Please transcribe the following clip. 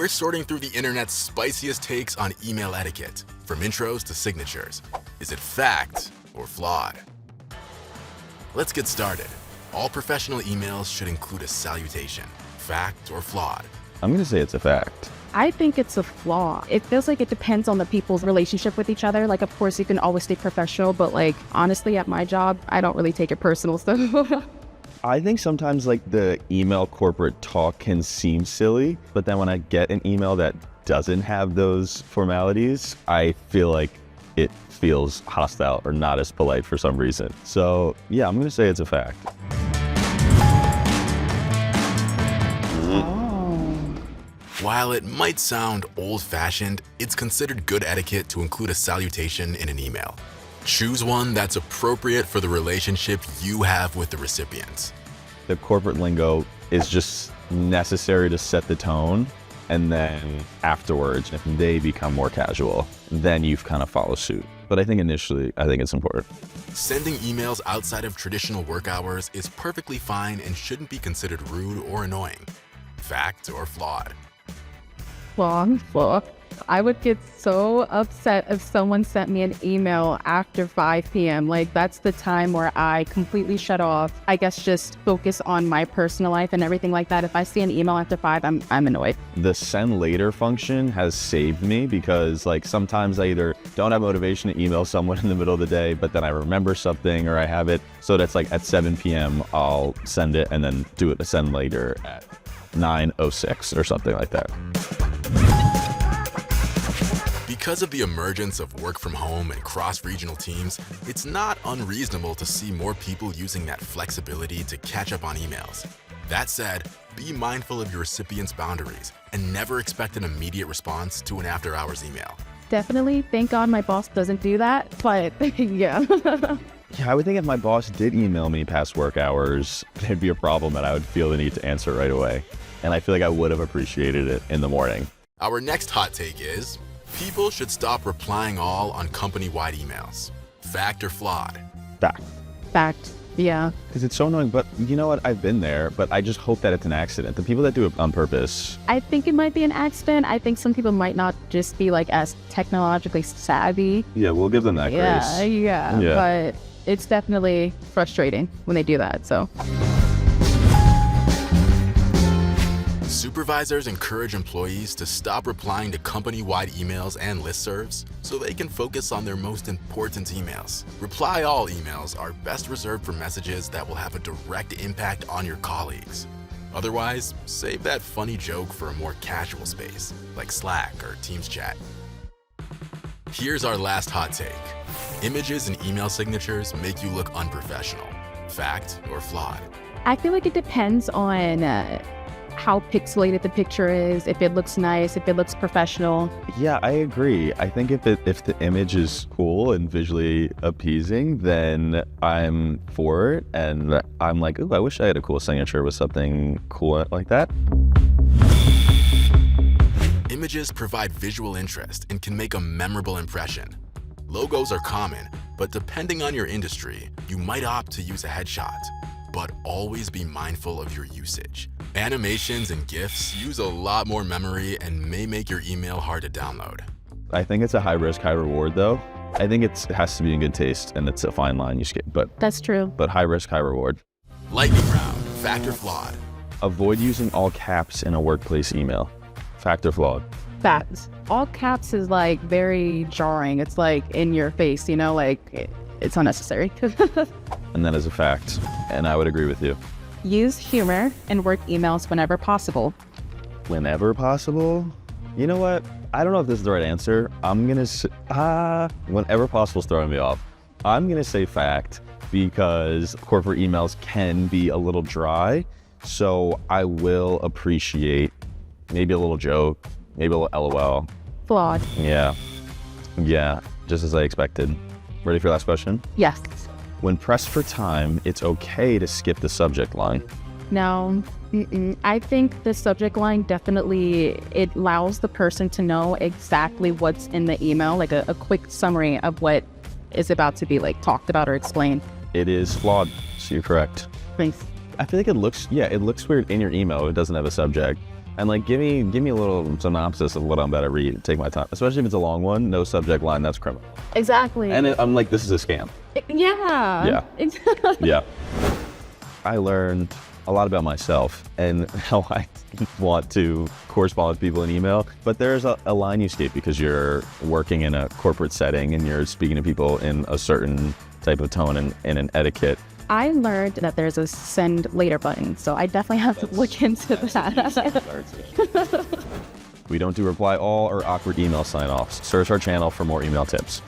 We're sorting through the internet's spiciest takes on email etiquette, from intros to signatures. Is it fact or flawed? Let's get started. All professional emails should include a salutation. Fact or flawed? I'm going to say it's a fact. I think it's a flaw. It feels like it depends on the people's relationship with each other. Like, of course, you can always stay professional, but like, honestly, at my job, I don't really take it personal. So I think sometimes like the email corporate talk can seem silly, but then when I get an email that doesn't have those formalities, I feel like it feels hostile or not as polite for some reason. So yeah, I'm going to say it's a fact. While it might sound old-fashioned, it's considered good etiquette to include a salutation in an email. Choose one that's appropriate for the relationship you have with the recipient. The corporate lingo is just necessary to set the tone, and then afterwards, if they become more casual, then you kind of follow suit. But I think initially, I think it's important. Sending emails outside of traditional work hours is perfectly fine and shouldn't be considered rude or annoying. Fact or flawed? flaw. I would get so upset if someone sent me an email after 5 p.m. Like, that's the time where I completely shut off. I guess just focus on my personal life and everything like that. If I see an email after 5, I'm annoyed. The send later function has saved me because like sometimes I either don't have motivation to email someone in the middle of the day, but then I remember something or I have it. So that's like at 7 p.m. I'll send it and then do it to send later at 9:06 or something like that. Because of the emergence of work from home and cross-regional teams, it's not unreasonable to see more people using that flexibility to catch up on emails. That said, be mindful of your recipient's boundaries and never expect an immediate response to an after-hours email. Definitely. Thank God my boss doesn't do that. But yeah. Yeah, I would think if my boss did email me past work hours, there'd be a problem and I would feel the need to answer right away. And I feel like I would have appreciated it in the morning. Our next hot take is, people should stop replying all on company-wide emails. Fact or flawed? Fact. Yeah. Because it's so annoying, but you know what? I've been there, but I just hope that it's an accident. The people that do it on purpose. I think it might be an accident. I think some people might not just be like as technologically savvy. Yeah, we'll give them that grace. Yeah. But it's definitely frustrating when they do that, so. Supervisors encourage employees to stop replying to company-wide emails and listservs so they can focus on their most important emails. Reply all emails are best reserved for messages that will have a direct impact on your colleagues. Otherwise, save that funny joke for a more casual space, like Slack or Teams chat. Here's our last hot take. Images and email signatures make you look unprofessional. Fact or flawed? I feel like it depends on how pixelated the picture is, if it looks nice, if it looks professional. Yeah, I agree. I think if the image is cool and visually appeasing, then I'm for it. And I'm like, ooh, I wish I had a cool signature with something cool like that. Images provide visual interest and can make a memorable impression. Logos are common, but depending on your industry, you might opt to use a headshot. But always be mindful of your usage. Animations and GIFs use a lot more memory and may make your email hard to download. I think it's a high risk, high reward though. I think it has to be in good taste and it's a fine line you skip, but That's true. But high risk, high reward. Lightning round, fact or flawed? Avoid using all caps in a workplace email. Fact or flawed? Facts. All caps is like very jarring. It's like in your face, you know, like it's unnecessary. And that is a fact. And I would agree with you. Use humor in work emails whenever possible. Whenever possible? You know what? I don't know if this is the right answer. I'm going to say, whenever possible is throwing me off. I'm going to say fact because corporate emails can be a little dry. So I will appreciate maybe a little joke, maybe a little LOL. Flawed. Yeah, just as I expected. Ready for your last question? Yes. When pressed for time, it's okay to skip the subject line. No, I think the subject line definitely, it allows the person to know exactly what's in the email, like a quick summary of what is about to be like talked about or explained. It is flawed, so you're correct. Thanks. I feel like it looks weird in your email. It doesn't have a subject. And like, give me a little synopsis of what I'm about to read. Take my time, especially if it's a long one. No subject line. That's criminal. Exactly. And I'm like, this is a scam. Yeah. Yeah. Yeah. I learned a lot about myself and how I want to correspond with people in email. But there's a line you skip because you're working in a corporate setting and you're speaking to people in a certain type of tone and in an etiquette. I learned that there's a send later button, so I definitely have to look into that. We don't do reply all or awkward email sign-offs. Search our channel for more email tips.